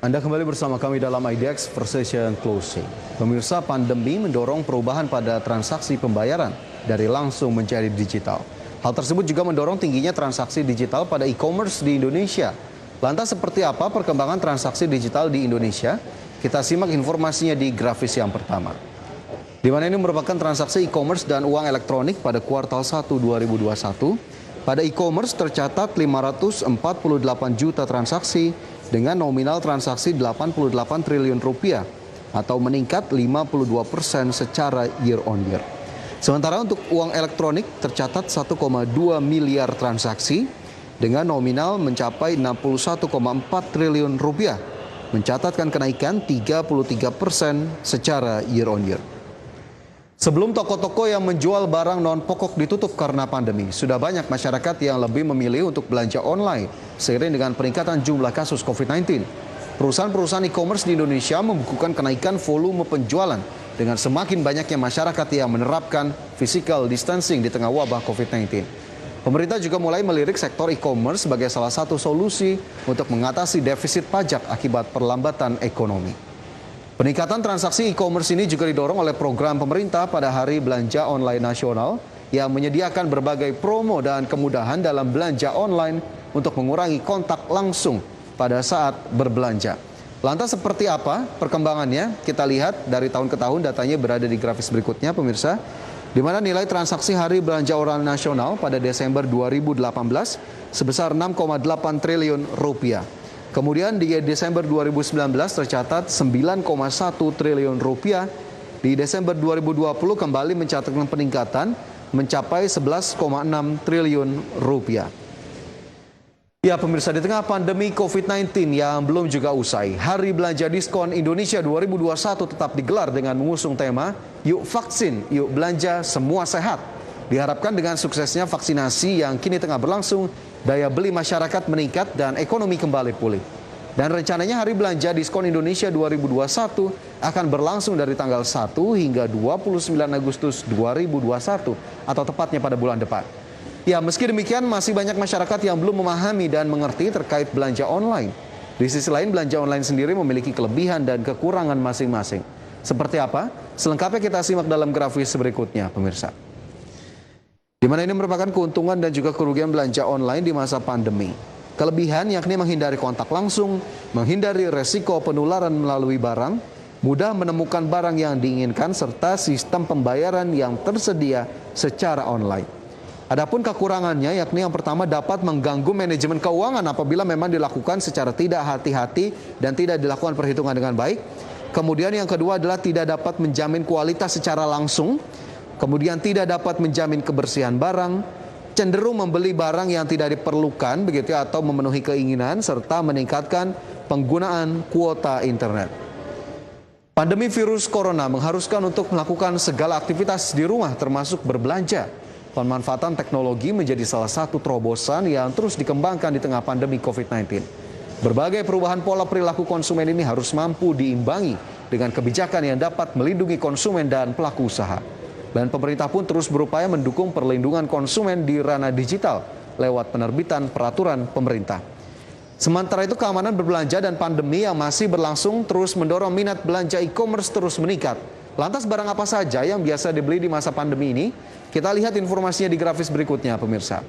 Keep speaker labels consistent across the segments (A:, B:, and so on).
A: Anda kembali bersama kami dalam IDX Precision Closing. Pemirsa, pandemi mendorong perubahan pada transaksi pembayaran dari langsung menjadi digital. Hal tersebut juga mendorong tingginya transaksi digital pada e-commerce di Indonesia. Lantas seperti apa perkembangan transaksi digital di Indonesia? Kita simak informasinya di grafis yang pertama. Di mana ini merupakan transaksi e-commerce dan uang elektronik pada kuartal 1 2021. Pada e-commerce tercatat 548 juta transaksi dengan nominal transaksi 88 triliun rupiah atau meningkat 52% secara year on year. Sementara untuk uang elektronik tercatat 1,2 miliar transaksi dengan nominal mencapai 61,4 triliun rupiah, mencatatkan kenaikan 33% secara year on year. Sebelum toko-toko yang menjual barang non pokok ditutup karena pandemi, sudah banyak masyarakat yang lebih memilih untuk belanja online seiring dengan peningkatan jumlah kasus COVID-19. Perusahaan-perusahaan e-commerce di Indonesia membukukan kenaikan volume penjualan dengan semakin banyaknya masyarakat yang menerapkan physical distancing di tengah wabah COVID-19. Pemerintah juga mulai melirik sektor e-commerce sebagai salah satu solusi untuk mengatasi defisit pajak akibat perlambatan ekonomi. Peningkatan transaksi e-commerce ini juga didorong oleh program pemerintah pada Hari Belanja Online Nasional yang menyediakan berbagai promo dan kemudahan dalam belanja online untuk mengurangi kontak langsung pada saat berbelanja. Lantas seperti apa perkembangannya? Kita lihat dari tahun ke tahun, datanya berada di grafis berikutnya pemirsa, di mana nilai transaksi Hari Belanja Online Nasional pada Desember 2018 sebesar 6,8 triliun rupiah. Kemudian di Desember 2019 tercatat 9,1 triliun rupiah. Di Desember 2020 kembali mencatatkan peningkatan mencapai 11,6 triliun rupiah. Ya pemirsa, di tengah pandemi COVID-19 yang belum juga usai, Hari Belanja Diskon Indonesia 2021 tetap digelar dengan mengusung tema Yuk Vaksin, Yuk Belanja Semua Sehat. Diharapkan dengan suksesnya vaksinasi yang kini tengah berlangsung, daya beli masyarakat meningkat dan ekonomi kembali pulih. Dan rencananya Hari Belanja Diskon Indonesia 2021 akan berlangsung dari tanggal 1 hingga 29 Agustus 2021 atau tepatnya pada bulan depan. Ya, meski demikian masih banyak masyarakat yang belum memahami dan mengerti terkait belanja online. Di sisi lain, belanja online sendiri memiliki kelebihan dan kekurangan masing-masing. Seperti apa? Selengkapnya kita simak dalam grafis berikutnya, pemirsa. Di mana ini merupakan keuntungan dan juga kerugian belanja online di masa pandemi. Kelebihan yakni menghindari kontak langsung, menghindari resiko penularan melalui barang, mudah menemukan barang yang diinginkan, serta sistem pembayaran yang tersedia secara online. Adapun kekurangannya yakni yang pertama dapat mengganggu manajemen keuangan apabila memang dilakukan secara tidak hati-hati dan tidak dilakukan perhitungan dengan baik. Kemudian yang kedua adalah tidak dapat menjamin kualitas secara langsung. Kemudian tidak dapat menjamin kebersihan barang, cenderung membeli barang yang tidak diperlukan begitu atau memenuhi keinginan serta meningkatkan penggunaan kuota internet. Pandemi virus corona mengharuskan untuk melakukan segala aktivitas di rumah termasuk berbelanja. Pemanfaatan teknologi menjadi salah satu terobosan yang terus dikembangkan di tengah pandemi COVID-19. Berbagai perubahan pola perilaku konsumen ini harus mampu diimbangi dengan kebijakan yang dapat melindungi konsumen dan pelaku usaha. Dan pemerintah pun terus berupaya mendukung perlindungan konsumen di ranah digital lewat penerbitan peraturan pemerintah. Sementara itu keamanan berbelanja dan pandemi yang masih berlangsung terus mendorong minat belanja e-commerce terus meningkat. Lantas barang apa saja yang biasa dibeli di masa pandemi ini? Kita lihat informasinya di grafis berikutnya pemirsa.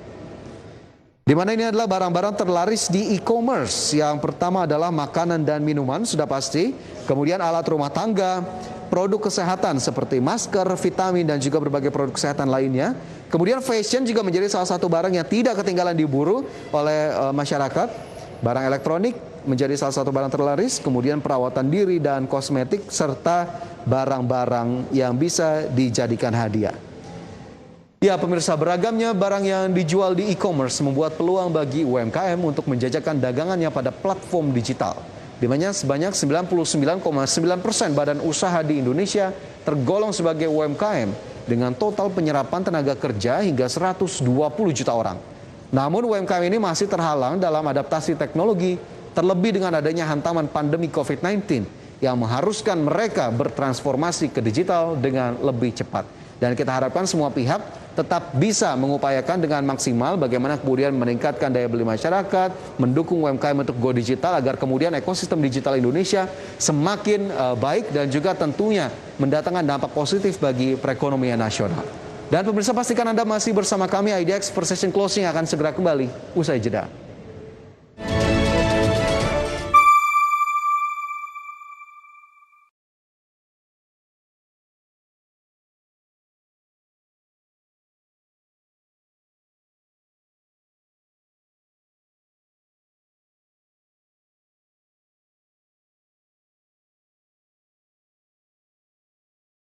A: Di mana ini adalah barang-barang terlaris di e-commerce. Yang pertama adalah makanan dan minuman, sudah pasti. Kemudian alat rumah tangga, produk kesehatan seperti masker, vitamin, dan juga berbagai produk kesehatan lainnya. Kemudian fashion juga menjadi salah satu barang yang tidak ketinggalan diburu oleh masyarakat. Barang elektronik menjadi salah satu barang terlaris, kemudian perawatan diri dan kosmetik, serta barang-barang yang bisa dijadikan hadiah. Ya pemirsa, beragamnya barang yang dijual di e-commerce membuat peluang bagi UMKM untuk menjajakan dagangannya pada platform digital. Di mana sebanyak 99,9% badan usaha di Indonesia tergolong sebagai UMKM dengan total penyerapan tenaga kerja hingga 120 juta orang. Namun UMKM ini masih terhalang dalam adaptasi teknologi, terlebih dengan adanya hantaman pandemi COVID-19 yang mengharuskan mereka bertransformasi ke digital dengan lebih cepat. Dan kita harapkan semua pihak tetap bisa mengupayakan dengan maksimal bagaimana kemudian meningkatkan daya beli masyarakat, mendukung UMKM untuk go digital agar kemudian ekosistem digital Indonesia semakin baik dan juga tentunya mendatangkan dampak positif bagi perekonomian nasional. Dan pemirsa, pastikan Anda masih bersama kami. IDX Precision Closing akan segera kembali usai jeda.